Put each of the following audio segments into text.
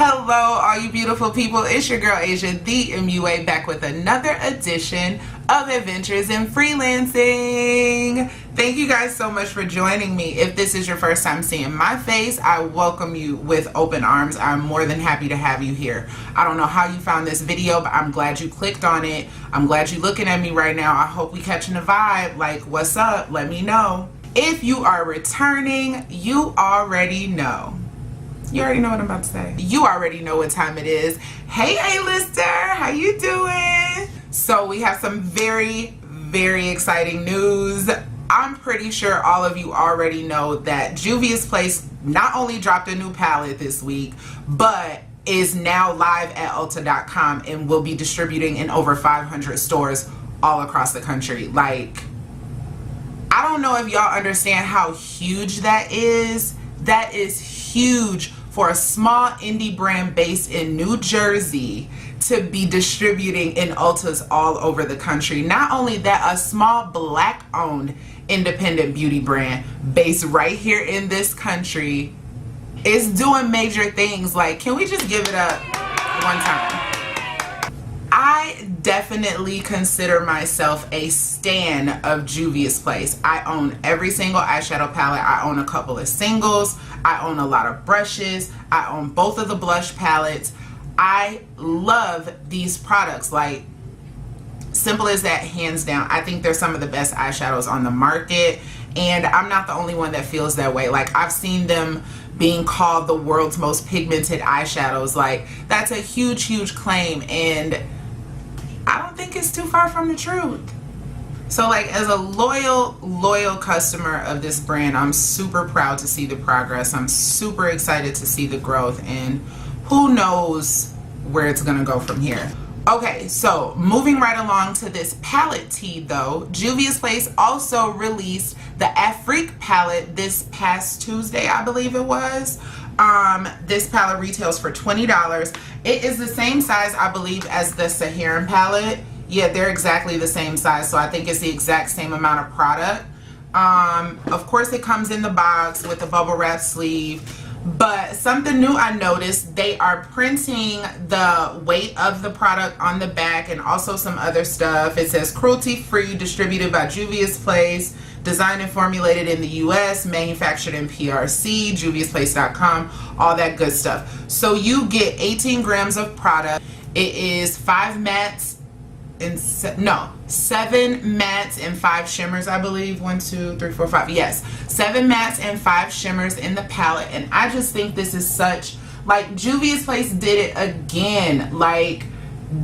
Hello, all you beautiful people. It's your girl Asia, the MUA, back with another edition of Adventures in Freelancing. Thank you guys so much for joining me. If this is your first time seeing my face, I welcome you with open arms. I'm more than happy to have you here. I don't know how you found this video, but I'm glad you clicked on it. I'm glad you're looking at me right now. I hope we catching the vibe. Like, what's up? Let me know. If you are returning, you already know. You already know what I'm about to say. You already know what time it is. Hey, A-lister, how you doing? So we have some very, very exciting news. I'm pretty sure all of you already know that Juvia'S not only dropped a new palette this week, but is now live at Ulta.com and will be distributing in over 500 stores all across the country. Like, I don't know if y'all understand how huge that is. That is huge for a small indie brand based in New Jersey to be distributing in Ultas all over the country. Not only that, a small black owned independent beauty brand based right here in this country is doing major things. Like, can we just give it up one time? I definitely consider myself a stan of Juvia'S. I own every single eyeshadow palette. I own a couple of singles. I own a lot of brushes. I own both of the blush palettes. I love these products. Like, simple as that, hands down. I think they're some of the best eyeshadows on the market, and I'm not the only one that feels that way. Like, I've seen them being called the world's most pigmented eyeshadows. Like, that's a huge, huge claim, and I don't think it's too far from the truth. So, like, as a loyal customer of this brand, I'm super proud to see the progress. I'm super excited to see the growth, and who knows where it's gonna go from here. Okay, so moving right along to this palette tea though, Juvia'S also released the Afrique palette this past Tuesday, I believe it was. This palette retails for $20. It is the same size, I believe, as the Saharan palette. Yeah, they're exactly the same size, so I think it's the exact same amount of product. Of course, it comes in the box with a bubble wrap sleeve. But something new I noticed, they are printing the weight of the product on the back and also some other stuff. It says cruelty-free, distributed by Juvia'S, designed and formulated in the US, manufactured in PRC, Juvia'sPlace.com, all that good stuff. So you get 18 grams of product. It is 5 mattes and 7 mattes and 5 shimmers, I believe. 1, 2, 3, 4, 5. Yes, 7 mattes and 5 shimmers in the palette, and I just think this is such, like, Juvia'S did it again. Like,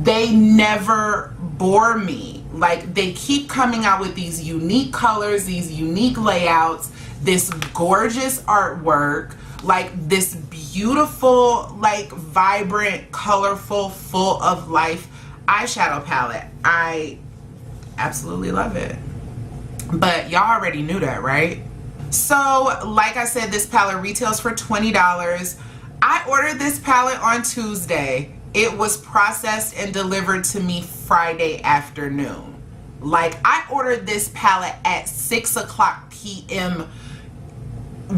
they never bore me. Like, they keep coming out with these unique colors, these unique layouts, this gorgeous artwork, like this beautiful, like, vibrant, colorful, full of life eyeshadow palette. I absolutely love it. But y'all already knew that, right? So, like I said, this palette retails for $20. I ordered this palette on Tuesday. It was processed and delivered to me Friday afternoon. Like, I ordered this palette at 6:00 p.m.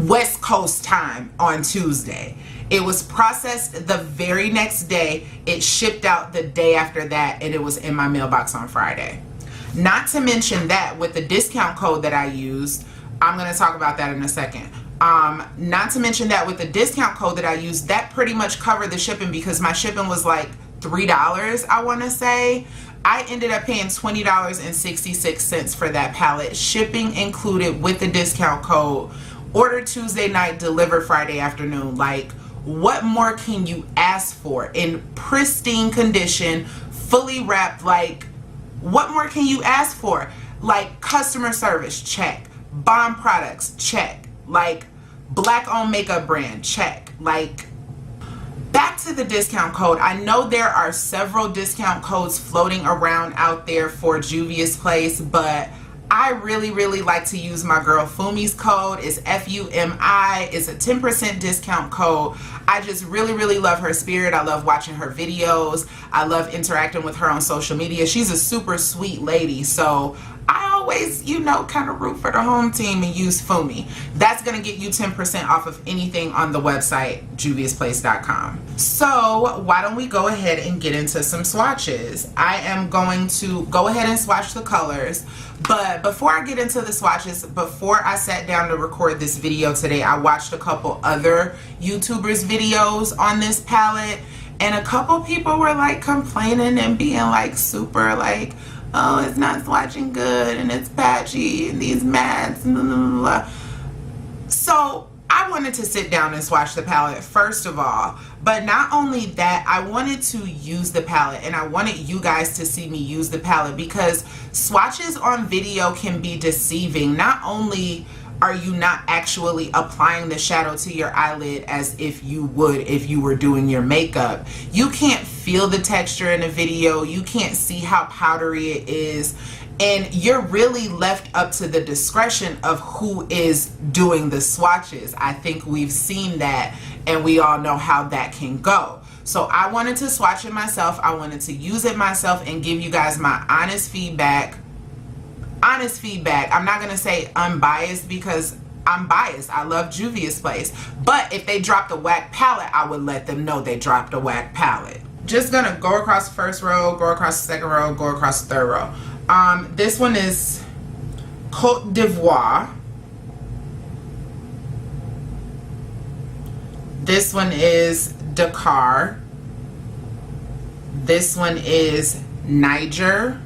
West Coast time on Tuesday. It was processed the very next day. It shipped out the day after that, and it was in my mailbox on Friday. Not to mention that with the discount code that I used, I'm going to talk about that in a second. Not to mention that with the discount code that I used, that pretty much covered the shipping, because my shipping was like $3, I want to say. I ended up paying $20.66 for that palette, shipping included with the discount code. Ordered Tuesday night, delivered Friday afternoon. Like, what more can you ask for? In pristine condition, fully wrapped. Like, what more can you ask for? Like, customer service, check. Bomb products, check. Like, black owned makeup brand, check. Like, back to the discount code. I know there are several discount codes floating around out there for Juvia'S, but I really like to use my girl Fumi's code. It's FUMI. It's a 10% discount code. I just really love her spirit. I love watching her videos. I love interacting with her on social media. She's a super sweet lady, so I always, you know, kind of root for the home team and use Fumi. That's going to get you 10% off of anything on the website, Juvia'sPlace.com. So why don't we go ahead and get into some swatches? I am going to go ahead and swatch the colors. But before I get into the swatches, before I sat down to record this video today, I watched a couple other YouTubers' videos on this palette. And a couple people were like complaining and being like super like, oh, it's not swatching good and it's patchy and these mattes, blah, blah, blah. So I wanted to sit down and swatch the palette first of all, but not only that, I wanted to use the palette and I wanted you guys to see me use the palette, because swatches on video can be deceiving. Not only are you not actually applying the shadow to your eyelid as if you would if you were doing your makeup, you can't feel the texture in a video, you can't see how powdery it is, and you're really left up to the discretion of who is doing the swatches. I think we've seen that and we all know how that can go. So I wanted to swatch it myself, I wanted to use it myself and give you guys my honest feedback. I'm not gonna say unbiased because I'm biased. I love Juvia'S Place, but if they dropped a whack palette, I would let them know they dropped a whack palette. Just gonna go across the first row, go across the second row, go across the third row. This one is Côte d'Ivoire. This one is Dakar. This one is Niger.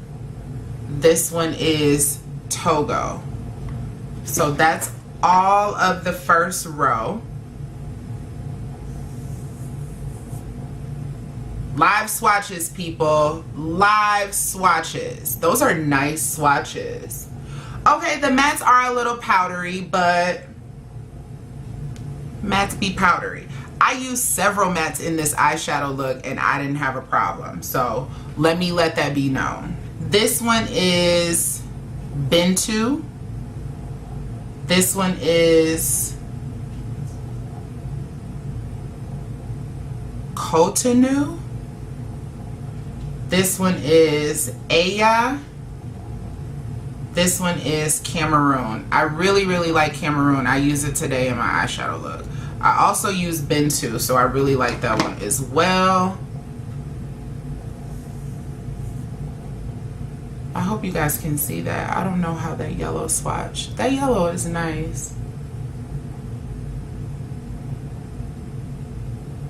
This one is Togo. So that's all of the first row. Live swatches, people. Live swatches. Those are nice swatches. Okay, the mattes are a little powdery, but mattes be powdery. I used several mattes in this eyeshadow look and I didn't have a problem. So let that be known. This one is Bintu. This one is Cotonou. This one is Aya. This one is Cameroon. I really like Cameroon. I use it today in my eyeshadow look. I also use Bintu, so I really like that one as well. I hope you guys can see that. I don't know how that yellow swatch. That yellow is nice.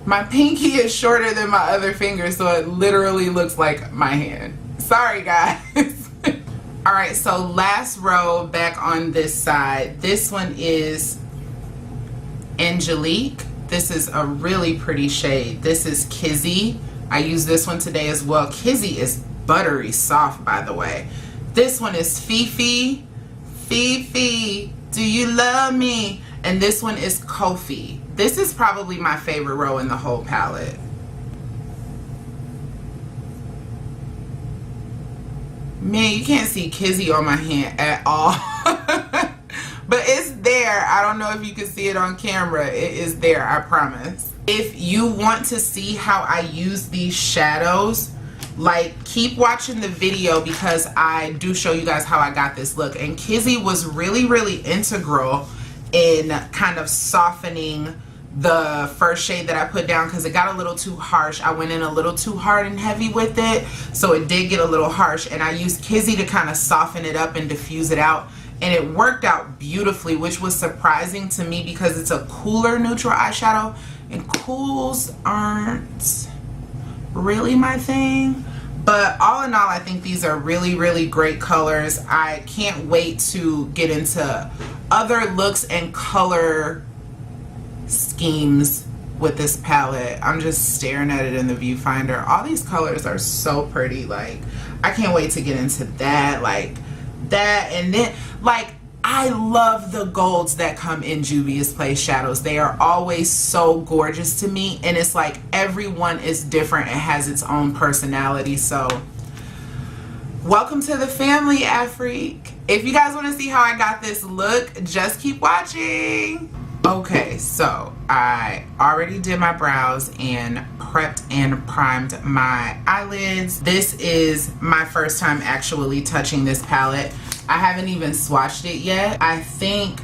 My pinky is shorter than my other finger, so it literally looks like my hand. Sorry, guys. All right, so last row back on this side. This one is Angelique. This is a really pretty shade. This is Kizzy. I use this one today as well. Kizzy is buttery soft, by the way. This one is Fifi. Fifi, do you love me? And this one is Kofi. This is probably my favorite row in the whole palette. Man, you can't see Kizzy on my hand at all. But it's there. I don't know if you can see it on camera. It is there, I promise. If you want to see how I use these shadows, like, keep watching the video because I do show you guys how I got this look. And Kizzy was really integral in kind of softening the first shade that I put down because it got a little too harsh. I went in a little too hard and heavy with it, so it did get a little harsh, and I used Kizzy to kind of soften it up and diffuse it out, and it worked out beautifully, which was surprising to me because it's a cooler neutral eyeshadow and cools aren't really my thing. But all in all, I think these are really great colors. I can't wait to get into other looks and color schemes with this palette. I'm just staring at it in the viewfinder. All these colors are so pretty. Like, I can't wait to get into that, like that. And then, like, I love the golds that come in Juvia'S Place shadows. They are always so gorgeous to me, and it's like everyone is different and has its own personality. So welcome to the family, Afrique. If you guys want to see how I got this look, just keep watching. Okay, so I already did my brows and prepped and primed my eyelids. This is my first time actually touching this palette. I haven't even swatched it yet. I think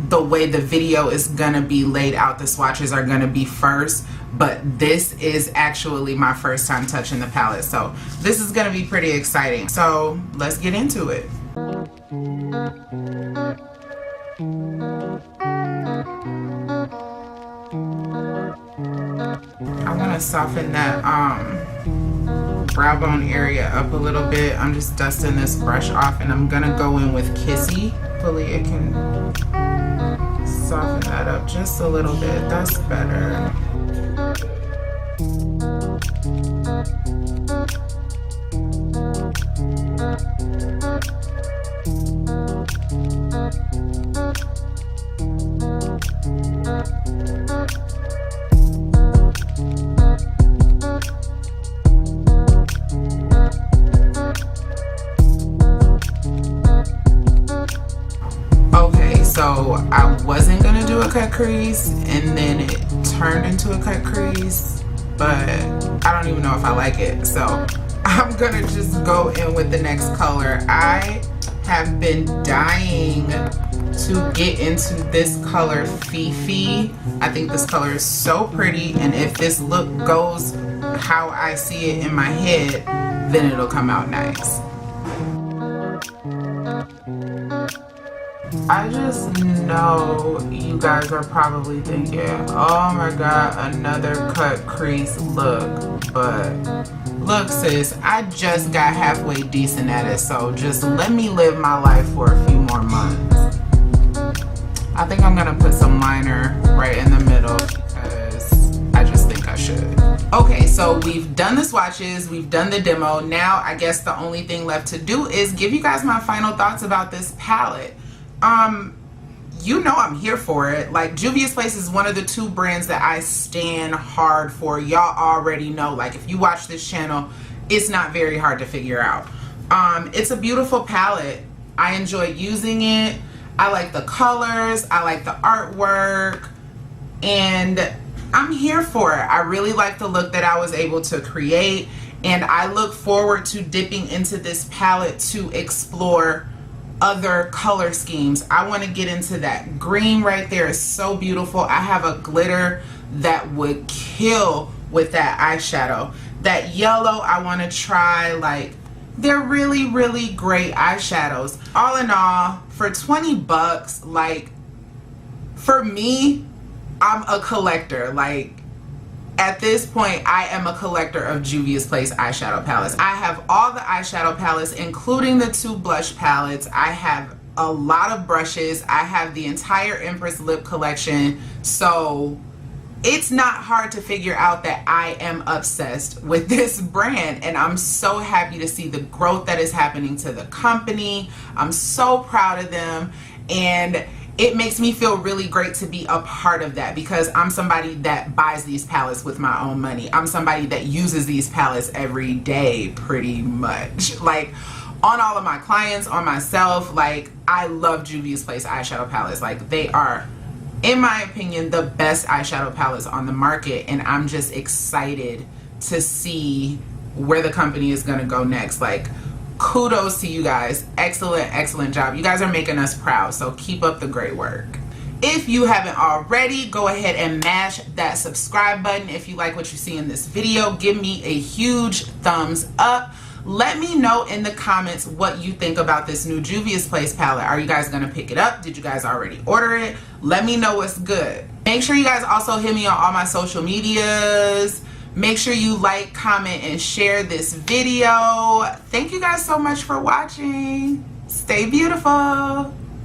the way the video is gonna be laid out, the swatches are gonna be first, but this is actually my first time touching the palette, so this is gonna be pretty exciting. So let's get into it. I want to soften that brow bone area up a little bit. I'm just dusting this brush off, and I'm gonna go in with Kissy. Hopefully it can soften that up just a little bit. That's better. So I wasn't gonna do a cut crease, and then it turned into a cut crease, but I don't even know if I like it, so I'm gonna just go in with the next color. I have been dying to get into this color, Fifi. I think this color is so pretty, and if this look goes how I see it in my head, then it'll come out nice. I just know you guys are probably thinking, oh my god, another cut crease look. But look sis, I just got halfway decent at it, so just let me live my life for a few more months. I think I'm gonna put some liner right in the middle because I just think I should. Okay, so we've done the swatches, we've done the demo. Now I guess the only thing left to do is give you guys my final thoughts about this palette. You know I'm here for it. Like, Juvia'S is one of the two brands that I stand hard for. Y'all already know, like, if you watch this channel, it's not very hard to figure out. It's a beautiful palette. I enjoy using it. I like the colors, I like the artwork, and I'm here for it. I really like the look that I was able to create, and I look forward to dipping into this palette to explore other color schemes. I want to get into that green right there. Is so beautiful. I have a glitter that would kill with that eyeshadow. That yellow I want to try. Like, they're really, really great eyeshadows. All in all, for 20 bucks, like, for me, I'm a collector. Like, at this point, I am a collector of Juvia'S eyeshadow palettes. I have all the eyeshadow palettes, including the 2 blush palettes. I have a lot of brushes. I have the entire Empress lip collection. So it's not hard to figure out that I am obsessed with this brand, and I'm so happy to see the growth that is happening to the company. I'm so proud of them, and it makes me feel really great to be a part of that, because I'm somebody that buys these palettes with my own money. I'm somebody that uses these palettes every day pretty much. Like, on all of my clients, on myself, like, I love Juvia'S eyeshadow palettes. Like, they are, in my opinion, the best eyeshadow palettes on the market, and I'm just excited to see where the company is gonna go next. Like, kudos to you guys. Excellent job. You guys are making us proud, so keep up the great work. If you haven't already, go ahead and mash that subscribe button. If you like what you see in this video, give me a huge thumbs up. Let me know in the comments what you think about this new Juvia'S palette. Are you guys gonna pick it up? Did you guys already order it? Let me know what's good. Make sure you guys also hit me on all my social medias. Make sure you like, comment, and share this video. Thank you guys so much for watching. Stay beautiful.